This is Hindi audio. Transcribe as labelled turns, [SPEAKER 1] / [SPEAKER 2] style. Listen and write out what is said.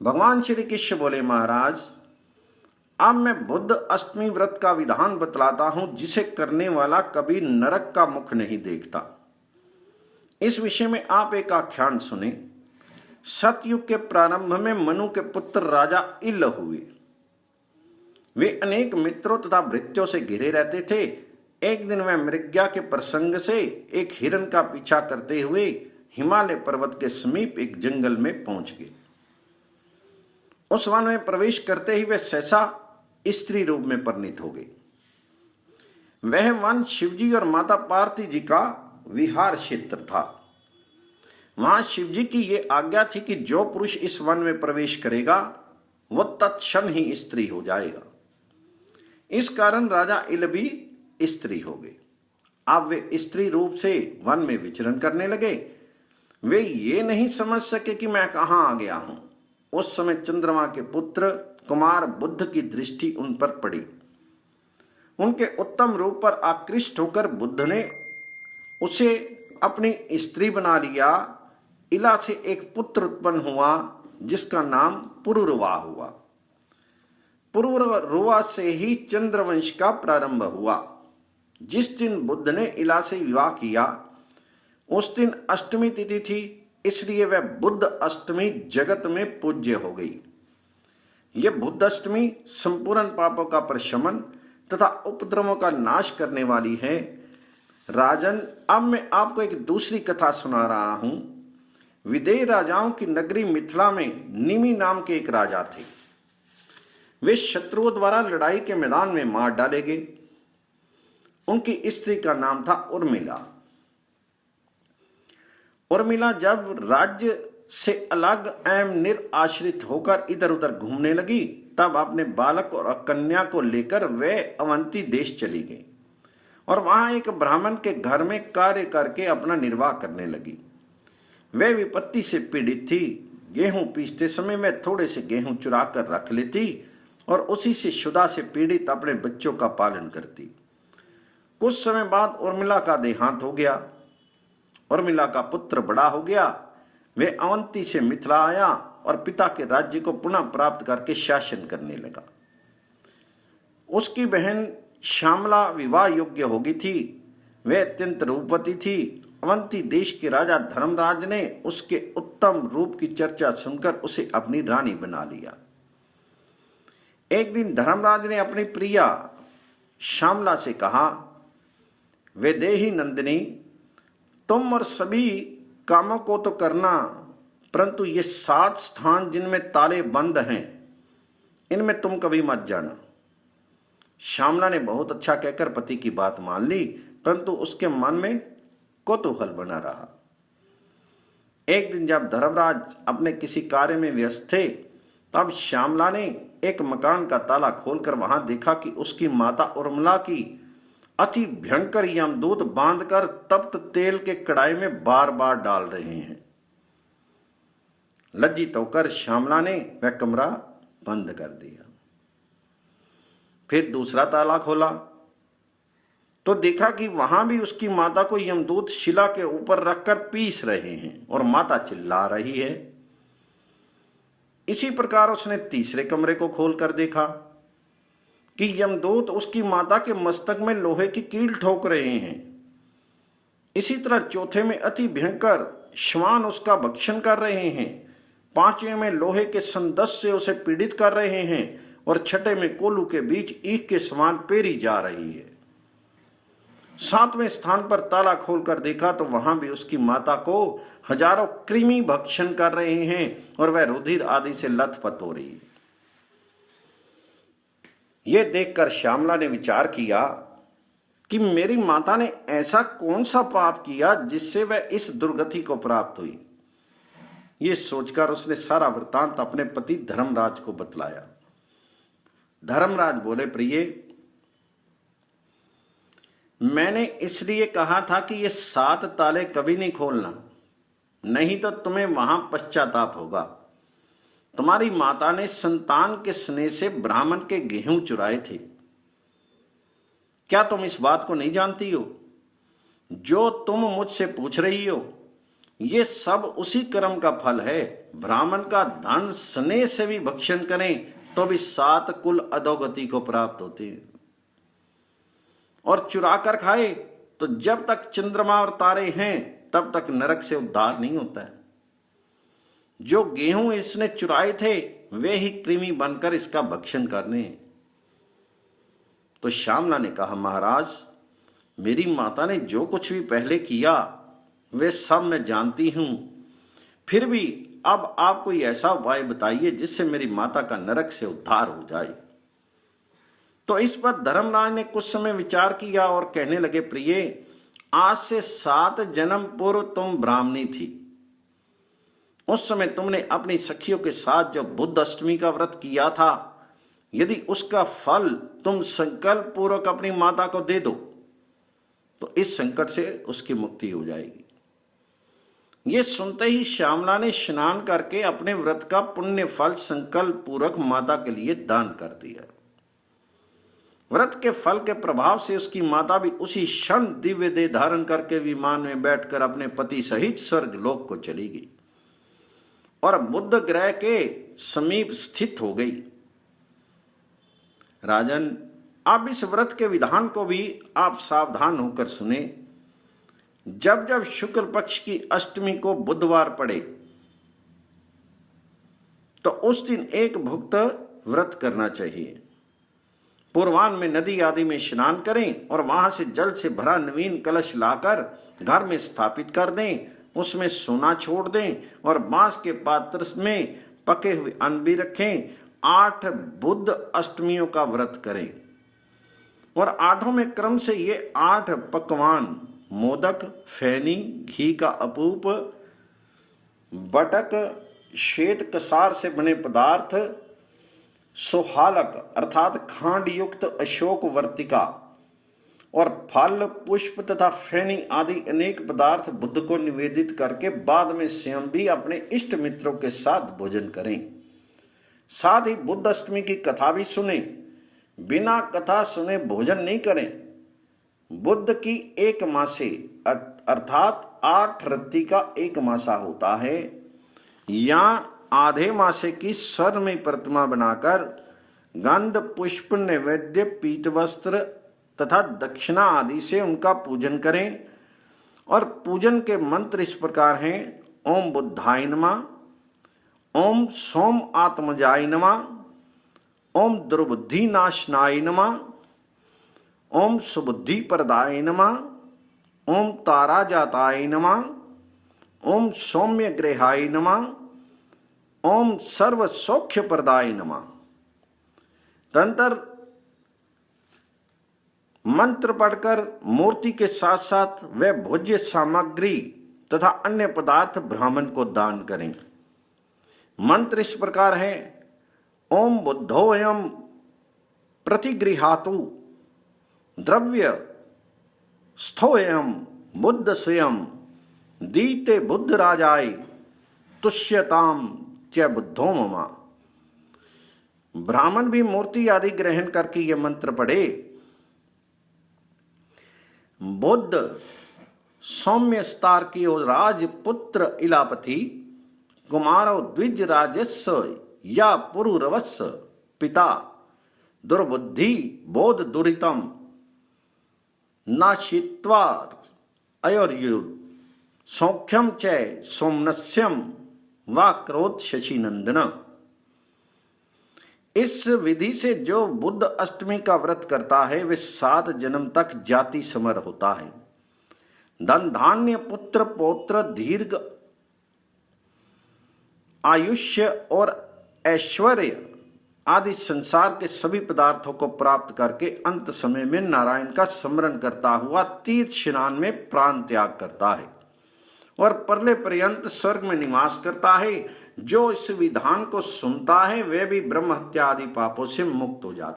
[SPEAKER 1] भगवान श्री कृष्ण बोले, महाराज अब मैं बुद्ध अष्टमी व्रत का विधान बतलाता हूं, जिसे करने वाला कभी नरक का मुख नहीं देखता। इस विषय में आप एक आख्यान सुने। सतयुग के प्रारंभ में मनु के पुत्र राजा इल हुए। वे अनेक मित्रों तथा भृत्यों से घिरे रहते थे। एक दिन वह मृग्या के प्रसंग से एक हिरण का पीछा करते हुए हिमालय पर्वत के समीप एक जंगल में पहुंच गए। उस वन में प्रवेश करते ही वे सहसा स्त्री रूप में परिणित हो गई। वह वन शिवजी और माता पार्वती जी का विहार क्षेत्र था। वहां शिवजी की यह आज्ञा थी कि जो पुरुष इस वन में प्रवेश करेगा वह तत्क्षण ही स्त्री हो जाएगा। इस कारण राजा इल भी स्त्री हो गए। अब वे स्त्री रूप से वन में विचरण करने लगे। वे ये नहीं समझ सके कि मैं कहां आ गया हूं। उस समय चंद्रमा के पुत्र कुमार बुद्ध की दृष्टि उन पर पड़ी। उनके उत्तम रूप पर आकृष्ट होकर बुद्ध ने उसे अपनी स्त्री बना लिया। इला से एक पुत्र उत्पन्न हुआ जिसका नाम पुरुरवा हुआ। पुरुरवा से ही चंद्रवंश का प्रारंभ हुआ। जिस दिन बुद्ध ने इला से विवाह किया उस दिन अष्टमी तिथि थी, इसलिए वह बुद्ध अष्टमी जगत में पूज्य हो गई। यह बुद्ध अष्टमी संपूर्ण पापों का प्रशमन तथा उपद्रवों का नाश करने वाली है। राजन, अब मैं आपको एक दूसरी कथा सुना रहा हूं। विदेह राजाओं की नगरी मिथिला में निमि नाम के एक राजा थे। वे शत्रुओं द्वारा लड़ाई के मैदान में मार डाले गए। उनकी स्त्री का नाम था उर्मिला। उर्मिला जब राज्य से अलग एवं निराश्रित होकर इधर उधर घूमने लगी, तब अपने बालक और कन्या को लेकर वे अवंती देश चली गई और वहां एक ब्राह्मण के घर में कार्य करके अपना निर्वाह करने लगी। वे विपत्ति से पीड़ित थी। गेहूं पीसते समय वे थोड़े से गेहूं चुरा कर रख लेती और उसी से क्षुधा से पीड़ित अपने बच्चों का पालन करती। कुछ समय बाद उर्मिला का देहांत हो गया। उर्मिला का पुत्र बड़ा हो गया। वे अवंती से मिथिला आया और पिता के राज्य को पुनः प्राप्त करके शासन करने लगा। उसकी बहन श्यामला विवाह योग्य हो गई थी। वे अत्यंत रूपवती थी। अवंती देश के राजा धर्मराज ने उसके उत्तम रूप की चर्चा सुनकर उसे अपनी रानी बना लिया। एक दिन धर्मराज ने अपनी प्रिया श्यामला से कहा, वैदेही नंदिनी, तुम और सभी कामों को तो करना, परंतु ये 7 स्थान जिनमें ताले बंद हैं, इनमें तुम कभी मत जाना। श्यामला ने बहुत अच्छा कहकर पति की बात मान ली, परंतु उसके मन में कौतूहल बना रहा। एक दिन जब धर्मराज अपने किसी कार्य में व्यस्त थे, तब श्यामला ने एक मकान का ताला खोलकर वहां देखा कि उसकी माता उर्मिला की अति भयंकर यमदूत बांधकर तप्त तेल के कड़ाई में बार बार डाल रहे हैं। लज्जित होकर श्यामला ने वह कमरा बंद कर दिया। फिर दूसरा ताला खोला तो देखा कि वहां भी उसकी माता को यमदूत शिला के ऊपर रखकर पीस रहे हैं और माता चिल्ला रही है। इसी प्रकार उसने तीसरे कमरे को खोलकर देखा कि यमदूत उसकी माता के मस्तक में लोहे की कील ठोक रहे हैं। इसी तरह चौथे में अति भयंकर श्वान उसका भक्षण कर रहे हैं। 5वें में लोहे के संदस से उसे पीड़ित कर रहे हैं और 6ठे में कोलू के बीच ईख के समान पेरी जा रही है। 7वें स्थान पर ताला खोलकर देखा तो वहां भी उसकी माता को हजारों कृमि भक्षण कर रहे हैं और वह रुधिर आदि से लथपथ हो रही है। यह देखकर श्यामला ने विचार किया कि मेरी माता ने ऐसा कौन सा पाप किया जिससे वह इस दुर्गति को प्राप्त हुई। ये सोचकर उसने सारा वृतांत अपने पति धर्मराज को बतलाया। धर्मराज बोले, प्रिय, मैंने इसलिए कहा था कि ये 7 ताले कभी नहीं खोलना, नहीं तो तुम्हें वहां पश्चाताप होगा। तुम्हारी माता ने संतान के स्नेह से ब्राह्मण के गेहूं चुराए थे। क्या तुम इस बात को नहीं जानती हो? जो तुम मुझसे पूछ रही हो ये सब उसी कर्म का फल है। ब्राह्मण का धन स्नेह से भी भक्षण करें तो भी 7 कुल अधोगति को प्राप्त होते हैं, और चुरा कर खाए तो जब तक चंद्रमा और तारे हैं तब तक नरक से उद्धार नहीं होता है। जो गेहूं इसने चुराए थे वे ही कृमि बनकर इसका भक्षण करने। तो श्यामला ने कहा, महाराज, मेरी माता ने जो कुछ भी पहले किया वे सब मैं जानती हूं, फिर भी अब आप कोई ऐसा उपाय बताइए जिससे मेरी माता का नरक से उद्धार हो जाए। तो इस पर धर्मराज ने कुछ समय विचार किया और कहने लगे, प्रिय, आज से 7 जन्म पूर्व तुम ब्राह्मणी थी। उस समय तुमने अपनी सखियों के साथ जो बुद्ध अष्टमी का व्रत किया था, यदि उसका फल तुम संकल्प पूर्वक अपनी माता को दे दो तो इस संकट से उसकी मुक्ति हो जाएगी। ये सुनते ही श्यामला ने स्नान करके अपने व्रत का पुण्य फल संकल्प पूर्वक माता के लिए दान कर दिया। व्रत के फल के प्रभाव से उसकी माता भी उसी क्षण दिव्य देह धारण करके विमान में बैठकर अपने पति सहित स्वर्ग लोक को चली गई और बुध ग्रह के समीप स्थित हो गई। राजन, अब इस व्रत के विधान को भी आप सावधान होकर सुने। जब जब शुक्ल पक्ष की अष्टमी को बुधवार पड़े तो उस दिन एक भुक्त व्रत करना चाहिए। पूर्वाह्न में नदी आदि में स्नान करें और वहां से जल से भरा नवीन कलश लाकर घर में स्थापित कर दें, उसमें सोना छोड़ दें और बांस के पात्र में पके हुए अन्न भी रखें। 8 बुध अष्टमियों का व्रत करें और 8 में क्रम से ये 8 पकवान, मोदक, फैनी, घी का अपूप, बटक, श्वेत कसार से बने पदार्थ, सुहालक अर्थात खांड युक्त अशोक वर्तिका और फल, पुष्प तथा फैनी आदि अनेक पदार्थ बुद्ध को निवेदित करके बाद में स्वयं भी अपने इष्ट मित्रों के साथ भोजन करें। साथ ही बुद्ध अष्टमी की कथा भी सुने। बिना कथा सुने भोजन नहीं करें। बुद्ध की 1 मासे अर्थात 8 रत्ती का 1 मासा होता है, या आधे मासे की स्वर्ण में प्रतिमा बनाकर गंध, पुष्प, नैवेद्य, पीत वस्त्र तथा दक्षिणा आदि से उनका पूजन करें। और पूजन के मंत्र इस प्रकार हैं: ओम बुद्धाय नमः, ओम सोम आत्मजाय नमः, ओम दुर्बुद्धि नाशनाय नमः, ओम सुबुद्धि प्रदाय नमः, ओम तारा जाताय नमः, ओम सौम्य ग्रहाय नमः, ओम सर्व सौख्य प्रदाय नमः। तंत्र मंत्र पढ़कर मूर्ति के साथ साथ वे भोज्य सामग्री तथा अन्य पदार्थ ब्राह्मण को दान करें। मंत्र इस प्रकार है: ओम बुद्धोऽयं प्रतिगृहातु द्रव्य स्थोऽयं बुद्ध स्वयं दीते बुद्ध राजाय तुष्यताम च बुद्धो मम। ब्राह्मण भी मूर्ति आदि ग्रहण करके ये मंत्र पढ़े: बुद्ध सौम्य स्तार्कियो राजपुत्र इलापति कुमारो द्विज राजस्व या पुरुरवस्स पिता दुर्बुद्धि बोध दुरितम नाशित्वार अयोर्युद सौख्यम च सोमनस्यम वा क्रोध शशिनंदन। इस विधि से जो बुद्ध अष्टमी का व्रत करता है वे 7 जन्म तक जाति समर होता है। धन धान्य पुत्र पौत्र दीर्घ आयुष्य और ऐश्वर्य आदि संसार के सभी पदार्थों को प्राप्त करके अंत समय में नारायण का स्मरण करता हुआ तीर्थ स्नान में प्राण त्याग करता है और परले पर्यंत स्वर्ग में निवास करता है। जो इस विधान को सुनता है वे भी ब्रह्म हत्या आदि पापों से मुक्त हो जाता है।